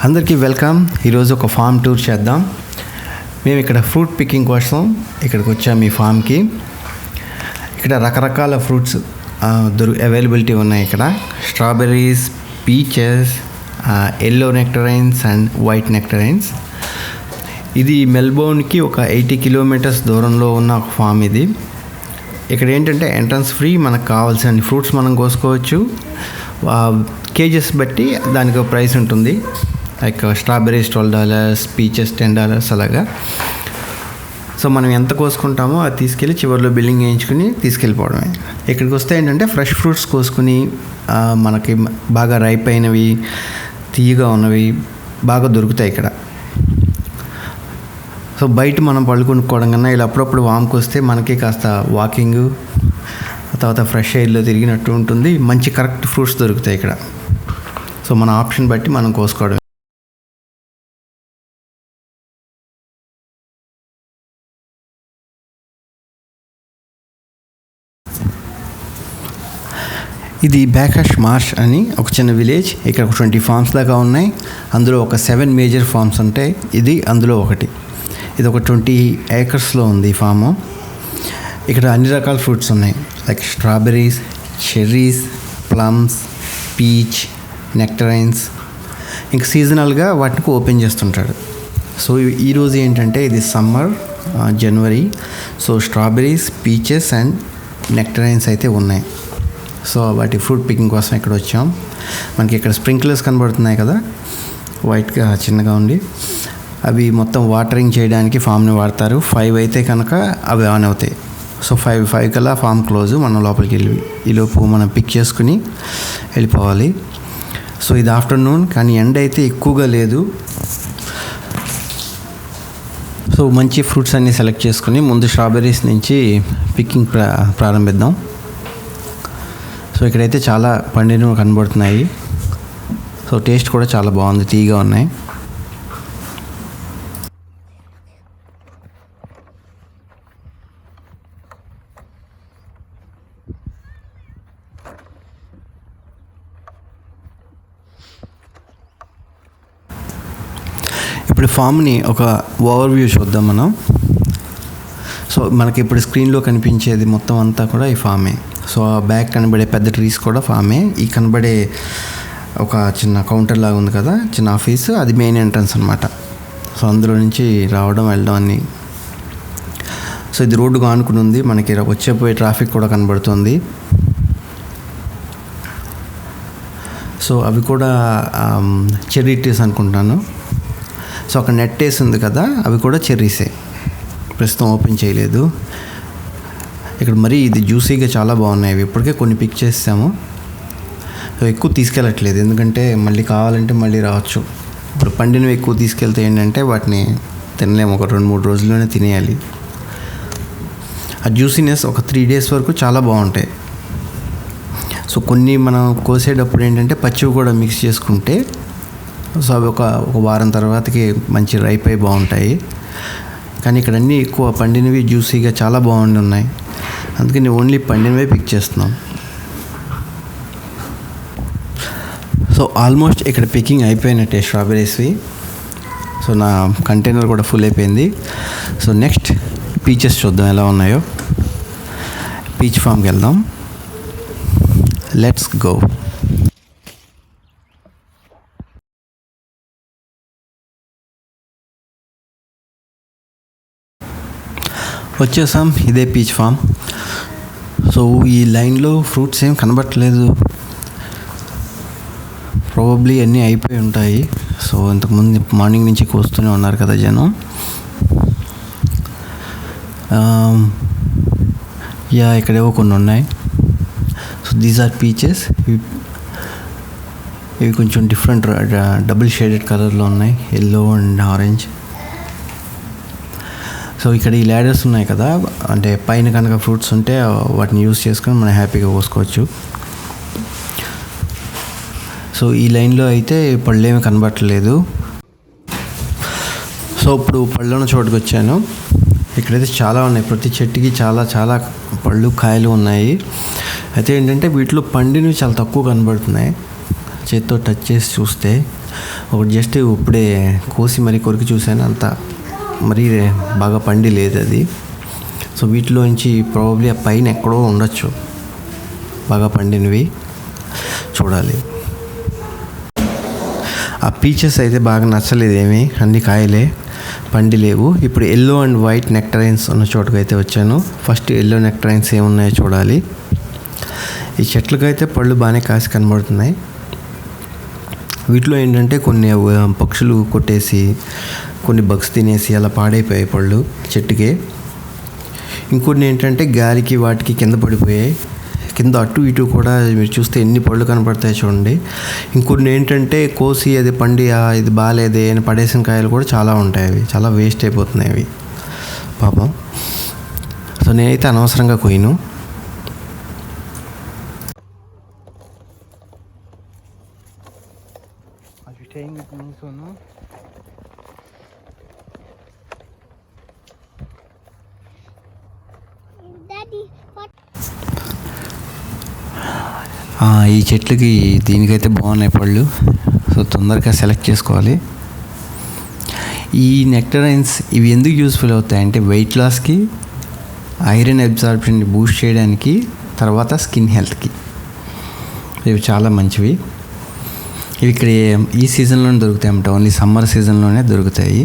అందరికీ వెల్కమ్. ఈరోజు ఒక ఫామ్ టూర్ చేద్దాం. మేము ఇక్కడ ఫ్రూట్ పికింగ్ కోసం ఇక్కడికి వచ్చాము. ఈ ఫామ్కి ఇక్కడ రకరకాల ఫ్రూట్స్ అవైలబిలిటీ ఉన్నాయి. ఇక్కడ strawberries, peaches, yellow nectarines and white nectarines. ఇది మెల్బోర్న్కి ఒక 80 కిలోమీటర్స్ దూరంలో ఉన్న ఒక ఫామ్. ఇది ఇక్కడ ఏంటంటే ఎంట్రన్స్ ఫ్రీ. మనకు కావాల్సిన ఫ్రూట్స్ మనం కోసుకోవచ్చు. కేజెస్ బట్టి దానికి ఒక ప్రైస్ ఉంటుంది. లైక్ స్ట్రాబెర్రీస్ $12, పీచెస్ $10 అలాగా. సో మనం ఎంత కోసుకుంటామో అది తీసుకెళ్ళి చివరిలో బిల్లింగ్ వేయించుకుని తీసుకెళ్ళిపోవడమే. ఇక్కడికి వస్తే ఏంటంటే ఫ్రెష్ ఫ్రూట్స్ కోసుకుని మనకి బాగా రైప్ అయినవి, తీయగా ఉన్నవి బాగా దొరుకుతాయి ఇక్కడ. సో బయట మనం పళ్ళు కొనుక్కోవడం కన్నా ఇలా అప్పుడప్పుడు వామ్కి వస్తే మనకి కాస్త వాకింగ్, తర్వాత ఫ్రెష్ ఎయిర్లో తిరిగినట్టు ఉంటుంది. మంచి కరెక్ట్ ఫ్రూట్స్ దొరుకుతాయి ఇక్కడ. సో మన ఆప్షన్ బట్టి మనం కోసుకోవడం. ఇది బ్యాకష్ మార్ష్ అని ఒక చిన్న విలేజ్. ఇక్కడ ఒక 20 ఫార్మ్స్ దాకా ఉన్నాయి. అందులో ఒక 7 మేజర్ ఫార్మ్స్ ఉంటాయి. ఇది అందులో ఒకటి. ఇది ఒక 20 ఏకర్స్లో ఉంది ఈ ఫాము. ఇక్కడ అన్ని రకాల ఫ్రూట్స్ ఉన్నాయి. Like strawberries, cherries, plums, peach, nectarines. ఇంక సీజనల్గా వాటికి ఓపెన్ చేస్తుంటాడు. సో ఈరోజు ఏంటంటే ఇది సమ్మర్, జనవరి. So strawberries, peaches and nectarines అయితే ఉన్నాయి. సో వాటి ఫ్రూట్ పికింగ్ కోసం ఇక్కడ వచ్చాం. మనకి ఇక్కడ స్ప్రింక్లర్స్ కనబడుతున్నాయి కదా, వైట్గా చిన్నగా ఉండి. అవి మొత్తం వాటరింగ్ చేయడానికి ఫామ్ని వాడతారు. 5 అయితే కనుక అవి ఆన్ అవుతాయి. సో 5 కల్లా ఫామ్ క్లోజ్. మనం లోపలికి వెళ్ళి ఈలోపు మనం పిక్ చేసుకుని వెళ్ళిపోవాలి. సో ఇది ఆఫ్టర్నూన్, కానీ ఎండ అయితే ఎక్కువగా లేదు. సో మంచి ఫ్రూట్స్ అన్నీ సెలెక్ట్ చేసుకుని ముందు స్ట్రాబెర్రీస్ నుంచి పికింగ్ ప్రారంభిద్దాం. సో ఇక్కడైతే చాలా పండినవి కనబడుతున్నాయి. సో టేస్ట్ కూడా చాలా బాగుంది, తీయగా ఉన్నాయి. ఇప్పుడు ఫామ్ని ఒక ఓవర్వ్యూ చూద్దాం మనం. సో మనకి ఇప్పుడు స్క్రీన్లో కనిపించేది మొత్తం అంతా కూడా ఈ ఫామే. సో ఆ బ్యాక్ కనబడే పెద్ద ట్రీస్ కూడా ఫామే. ఈ కనబడే ఒక చిన్న కౌంటర్ లాగా ఉంది కదా, చిన్న ఆఫీసు, అది మెయిన్ ఎంట్రన్స్ అనమాట. సో అందులో నుంచి రావడం వెళ్ళడం అన్నీ. సో ఇది రోడ్డుగా ఆనుకుని ఉంది. మనకి వచ్చేపోయే ట్రాఫిక్ కూడా కనబడుతుంది. సో అవి కూడా చెర్రీ ట్రీస్ అనుకుంటున్నాను. సో అక్కడ నెట్ వేసి ఉంది కదా, అవి కూడా చెర్రీసే. ప్రస్తుతం ఓపెన్ చేయలేదు. ఇక్కడ మరీ ఇది జ్యూసీగా చాలా బాగున్నాయి. ఇప్పటికే కొన్ని పిక్ చేసాము. సో ఎక్కువ తీసుకెళ్ళట్లేదు, ఎందుకంటే మళ్ళీ కావాలంటే మళ్ళీ రావచ్చు. ఇప్పుడు పండినవి ఎక్కువ తీసుకెళ్తే ఏంటంటే వాటిని తినలేము, ఒక 2-3 రోజుల్లోనే తినేయాలి. ఆ జ్యూసీనెస్ ఒక 3 days వరకు చాలా బాగుంటాయి. సో కొన్ని మనం కోసేటప్పుడు ఏంటంటే పచ్చివి కూడా మిక్స్ చేసుకుంటే సో అవి ఒక వారం తర్వాతకి మంచి రైప్ అయి బాగుంటాయి. కానీ ఇక్కడ అన్నీ ఎక్కువ పండినవి జ్యూసీగా చాలా బాగుండి ఉన్నాయి. అందుకని ఓన్లీ పండినవే పిక్ చేస్తున్నాం. సో ఆల్మోస్ట్ ఇక్కడ పికింగ్ అయిపోయినట్టే స్ట్రాబెర్రీస్వి. సో నా కంటైనర్ కూడా ఫుల్ అయిపోయింది. సో నెక్స్ట్ పీచెస్ చూద్దాం ఎలా ఉన్నాయో. పీచ్ ఫామ్కి వెళ్దాం. Let's go. వచ్చేసాం. ఇదే పీచ్ ఫామ్. సో ఈ లైన్లో ఫ్రూట్స్ ఏం కనబట్టలేదు. ప్రాబబ్లీ అన్నీ అయిపోయి ఉంటాయి. సో ఇంతకుముందు మార్నింగ్ నుంచి కోస్తూనే ఉన్నారు కదా జనం. ఇక్కడేవో కొన్ని ఉన్నాయి. So these are peaches. ఇవి కొంచెం డిఫరెంట్ డబుల్ షేడెడ్ కలర్లో ఉన్నాయి, ఎల్లో అండ్ ఆరెంజ్. సో ఇక్కడ ఈ ల్యాడర్స్ ఉన్నాయి కదా, అంటే పైన కనుక ఫ్రూట్స్ ఉంటే వాటిని యూస్ చేసుకొని మనం హ్యాపీగా కోసుకోవచ్చు. సో ఈ లైన్లో అయితే పళ్ళు ఏమి కనబట్టలేదు. సో ఇప్పుడు పళ్ళు ఉన్న చోటుకి వచ్చాను. ఇక్కడైతే చాలా ఉన్నాయి. ప్రతి చెట్టుకి చాలా చాలా పళ్ళు, కాయలు ఉన్నాయి. అయితే ఏంటంటే వీటిలో పండినవి చాలా తక్కువ కనబడుతున్నాయి. చేత్తో టచ్ చేసి చూస్తే ఒకటి జస్ట్ ఇప్పుడే కోసి మరీ కొరికి చూశాను, అంత మరీ బాగా పండి లేదు అది. సో వీటిలోంచి ప్రాబబ్లీ ఆ పైన ఎక్కడో ఉండొచ్చు బాగా పండినవి, చూడాలి. ఆ పీచెస్ అయితే బాగా నచ్చలేదు ఏమీ, అన్ని కాయలే పండి లేవు. ఇప్పుడు ఎల్లో అండ్ వైట్ నెక్టరైన్స్ ఉన్న చోటుకు అయితే వచ్చాను. ఫస్ట్ ఎల్లో నెక్టరైన్స్ ఏమున్నాయో చూడాలి. ఈ చెట్లకైతే పళ్ళు బాగానే కాసి కనబడుతున్నాయి. వీటిలో ఏంటంటే కొన్ని పక్షులు కొట్టేసి కొన్ని బగ్స్ తినేసి అలా పాడైపోయాయి పళ్ళు చెట్టుకే. ఇంకొన్ని ఏంటంటే గాలికి వాటికి కింద పడిపోయాయి. కింద అటు ఇటు కూడా మీరు చూస్తే ఎన్ని పళ్ళు కనపడతాయి చూడండి. ఇంకొన్ని ఏంటంటే కోసి అది పండి ఇది బాగాలేదే అని పడేసిన కాయలు కూడా చాలా ఉంటాయి. అవి చాలా వేస్ట్ అయిపోతున్నాయి అవి పాపం. సో నేనైతే అనవసరంగా కొయ్యను. ఈ చెట్లకి దీనికైతే బాగున్నాయి పళ్ళు. సో తొందరగా సెలెక్ట్ చేసుకోవాలి. ఈ నెక్టరైన్స్ ఇవి ఎందుకు యూస్ఫుల్ అవుతాయంటే వెయిట్ లాస్కి, ఐరన్ అబ్జార్ప్షన్ని బూస్ట్ చేయడానికి, తర్వాత స్కిన్ హెల్త్కి ఇవి చాలా మంచివి. ఇవి ఇక్కడ ఈ సీజన్లోనే దొరుకుతాయి అన్నమాట, ఓన్లీ సమ్మర్ సీజన్లోనే దొరుకుతాయి.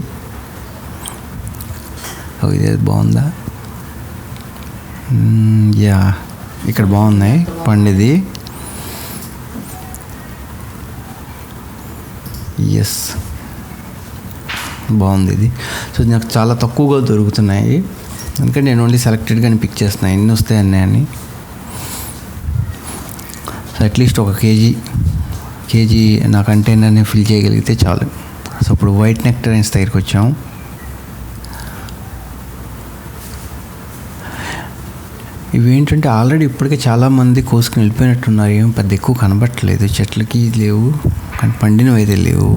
ఇది బాగుందా? యా, ఇక్కడ బాగున్నాయి పండిది. ఎస్, బాగుంది ఇది. సో నాకు చాలా తక్కువగా దొరుకుతున్నాయి, అందుకని నేను ఓన్లీ సెలెక్టెడ్గానే పిక్ చేస్తున్నాను ఎన్ని వస్తాయి అన్నీ. సో అట్లీస్ట్ ఒక కేజీ నా కంటైనర్ని ఫిల్ చేయగలిగితే చాలు. సో ఇప్పుడు వైట్ నెక్టరైన్స్ దగ్గరికి వచ్చాము. ఇవి ఏంటంటే ఆల్రెడీ ఇప్పటికే చాలామంది కోసుకుని వెళ్ళిపోయినట్టున్నారు. ఏం పెద్ద ఎక్కువ కనబట్టలేదు, చెట్లకి లేవు, కానీ పండినవి అయితే లేవు.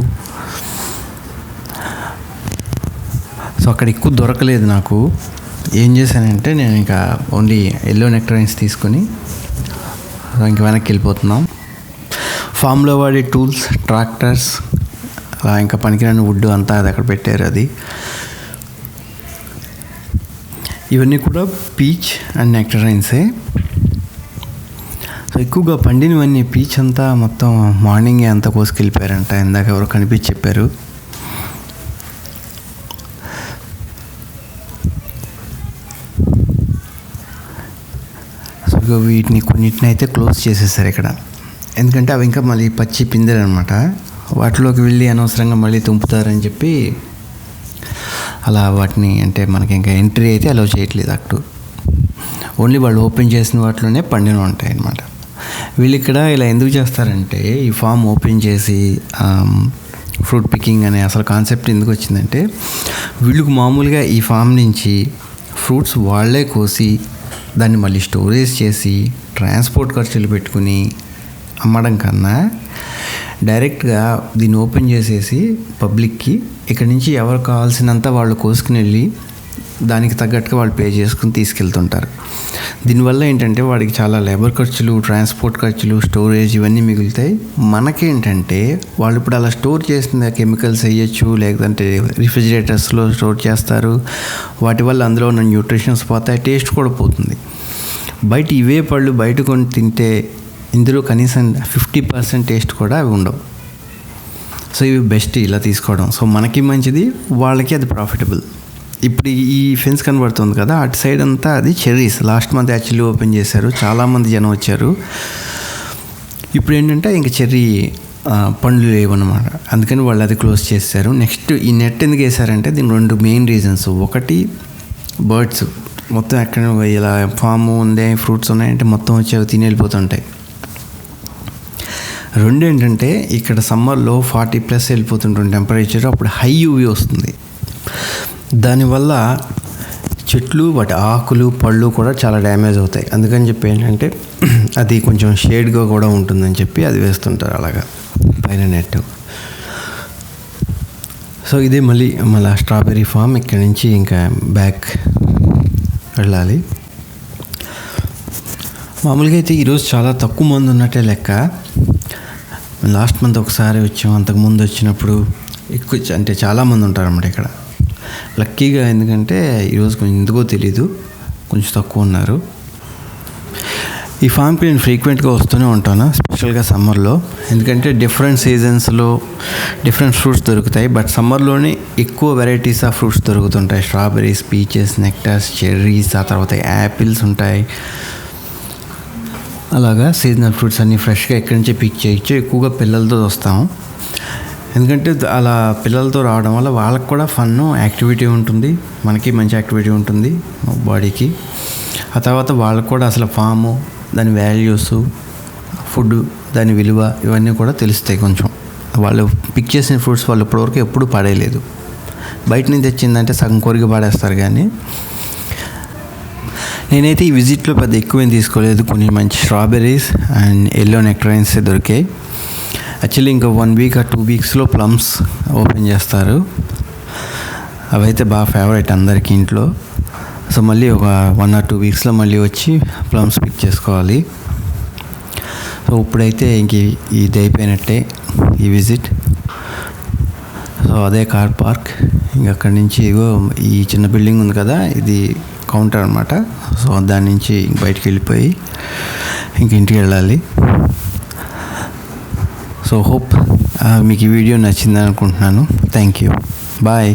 సో అక్కడ ఎక్కువ దొరకలేదు నాకు. ఏం చేశానంటే నేను ఇంకా ఓన్లీ ఎల్లో నెక్టరైన్స్ తీసుకొని ఇంక వెనక్కి వెళ్ళిపోతున్నాం. ఫామ్లో వాడే టూల్స్, ట్రాక్టర్స్, అలా ఇంకా పనికిరాని వుడ్ అంతా అది అక్కడ పెట్టారు. అది ఇవన్నీ కూడా పీచ్ అండ్ నెక్టరైన్సే. సో ఎక్కువగా పండినవన్నీ పీచ్ అంతా మొత్తం మార్నింగే అంతా కోసుకెళ్ళిపోయారంట. ఇందాక ఎవరో కనిపించి చెప్పారు. సో వీటిని కొన్నిటిని అయితే క్లోజ్ చేసేసారు ఇక్కడ, ఎందుకంటే అవి ఇంకా మళ్ళీ పచ్చి పిందెలు అనమాట. వాటిలోకి వెళ్ళి అనవసరంగా మళ్ళీ తుంపుతారని చెప్పి అలా వాటిని అంటే మనకి ఇంకా ఎంట్రీ అయితే అలౌ చేయట్లేదు అటు. ఓన్లీ వాళ్ళు ఓపెన్ చేసిన వాటిలోనే పండిన ఉంటాయి అన్నమాట. వీళ్ళు ఇక్కడ ఇలా ఎందుకు చేస్తారంటే ఈ ఫామ్ ఓపెన్ చేసి ఫ్రూట్ పికింగ్ అనే అసలు కాన్సెప్ట్ ఎందుకు వచ్చిందంటే వీళ్ళకి మామూలుగా ఈ ఫామ్ నుంచి ఫ్రూట్స్ వాళ్ళే కోసి దాన్ని మళ్ళీ స్టోరేజ్ చేసి ట్రాన్స్పోర్ట్ ఖర్చులు పెట్టుకుని అమ్మడం కన్నా డైరెక్ట్గా దీన్ని ఓపెన్ చేసేసి పబ్లిక్కి ఇక్కడ నుంచి ఎవరు కావాల్సినంత వాళ్ళు కోసుకుని వెళ్ళి దానికి తగ్గట్టుగా వాళ్ళు పే చేసుకుని తీసుకెళ్తుంటారు. దీనివల్ల ఏంటంటే వాడికి చాలా లేబర్ ఖర్చులు, ట్రాన్స్పోర్ట్ ఖర్చులు, స్టోరేజ్ ఇవన్నీ మిగులుతాయి. మనకేంటంటే వాళ్ళు ఇప్పుడు అలా స్టోర్ చేసిన కెమికల్స్ వేయచ్చు, లేదంటే రిఫ్రిజిరేటర్స్లో స్టోర్ చేస్తారు. వాటి వల్ల అందులో ఉన్న న్యూట్రిషన్స్ పోతాయి, టేస్ట్ కూడా పోతుంది. బయట ఇవే పళ్ళు బయట కొని తింటే ఇందులో కనీసం 50% టేస్ట్ కూడా అవి ఉండవు. సో ఇవి బెస్ట్ ఇలా తీసుకోవడం. సో మనకి మంచిది, వాళ్ళకి అది ప్రాఫిటబుల్. ఇప్పుడు ఈ ఫెన్స్ కనబడుతుంది కదా, అటు సైడ్ అంతా అది cherries. Last month actually open చేశారు, చాలామంది జనం వచ్చారు. ఇప్పుడు ఏంటంటే ఇంక చెర్రీ పండ్లు లేవన్నమాట, అందుకని వాళ్ళు అది క్లోజ్ చేశారు. నెక్స్ట్ ఈ నెట్ ఎందుకు వేశారంటే దీనికి 2 మెయిన్ రీజన్స్. ఒకటి బర్డ్స్ మొత్తం ఎక్కడ ఇలా ఫామ్ ఉంది, ఫ్రూట్స్ ఉన్నాయంటే మొత్తం వచ్చి అవి తిని వెళ్ళిపోతుంటాయి. 2 ఏంటంటే ఇక్కడ సమ్మర్లో 40+ వెళ్ళిపోతుంటుంది టెంపరేచర్, అప్పుడు హై యూవీ వస్తుంది. దానివల్ల చెట్లు, వాటి ఆకులు, పళ్ళు కూడా చాలా డ్యామేజ్ అవుతాయి. అందుకని చెప్పి ఏంటంటే అది కొంచెం షేడ్గా కూడా ఉంటుందని చెప్పి అది వేస్తుంటారు అలాగా పైన నెట్. సో ఇదే మళ్ళీ స్ట్రాబెర్రీ ఫామ్. ఇక్కడ నుంచి ఇంకా బ్యాక్ వెళ్ళాలి. మామూలుగా అయితే ఈరోజు చాలా తక్కువ మంది ఉన్నట్టే లెక్క. లాస్ట్ మంత్ ఒకసారి వచ్చాం, అంతకుముందు వచ్చినప్పుడు ఎక్కువ అంటే చాలామంది ఉంటారన్నమాట ఇక్కడ. లక్కీగా ఎందుకంటే ఈరోజు కొంచెం ఎందుకో తెలీదు కొంచెం తక్కువ ఉన్నారు. ఈ ఫామ్కి నేను ఫ్రీక్వెంట్గా వస్తూనే ఉంటాను, స్పెషల్గా సమ్మర్లో. ఎందుకంటే డిఫరెంట్ సీజన్స్లో డిఫరెంట్ ఫ్రూట్స్ దొరుకుతాయి. బట్ సమ్మర్లోనే ఎక్కువ వెరైటీస్ ఆఫ్ ఫ్రూట్స్ దొరుకుతుంటాయి. స్ట్రాబెర్రీస్, పీచెస్, నెక్టార్స్, చెర్రీస్, ఆ తర్వాత యాపిల్స్ ఉంటాయి. అలాగా సీజనల్ ఫ్రూట్స్ అన్నీ ఫ్రెష్గా ఎక్కడి నుంచి పిక్ చేయొచ్చు. ఎక్కువగా పిల్లలతో వస్తాము, ఎందుకంటే అలా పిల్లలతో రావడం వల్ల వాళ్ళకి కూడా ఫన్, యాక్టివిటీ ఉంటుంది, మనకి మంచి యాక్టివిటీ ఉంటుంది బాడీకి. ఆ తర్వాత వాళ్ళకు కూడా అసలు ఫాము, దాని వాల్యూస్, ఫుడ్, దాని విలువ ఇవన్నీ కూడా తెలుస్తాయి కొంచెం. వాళ్ళు పిక్ చేసిన ఫ్రూట్స్ వాళ్ళు ఇప్పటివరకు ఎప్పుడు పడేయలేదు. బయట నుంచి తెచ్చిందంటే సగం కొరికి పడేస్తారు. కానీ నేనైతే ఈ విజిట్లో పెద్ద ఎక్కువేం తీసుకోలేదు. కొన్ని మంచి స్ట్రాబెర్రీస్ అండ్ ఎల్లో నెక్టరైన్స్ దొరికాయి. యాక్చువల్లీ ఇంకా 1 వీక్ ఆ 2 వీక్స్లో ప్లమ్స్ ఓపెన్ చేస్తారు. అవైతే బాగా ఫేవరెట్ అందరికీ ఇంట్లో. సో మళ్ళీ ఒక 1 or 2 వీక్స్లో మళ్ళీ వచ్చి ప్లమ్స్ పిక్ చేసుకోవాలి. సో ఇప్పుడైతే ఇంక ఇది అయిపోయినట్టే ఈ విజిట్. సో అదే కార్ పార్క్. ఇంక అక్కడి నుంచి ఈ చిన్న బిల్డింగ్ ఉంది కదా, ఇది కౌంటర్ అనమాట. సో దాని నుంచి బయటికి వెళ్ళిపోయి ఇంక ఇంటికి వెళ్ళాలి. సో హోప్ మీకు ఈ వీడియో నచ్చిందని అనుకుంటున్నాను. Thank you, bye.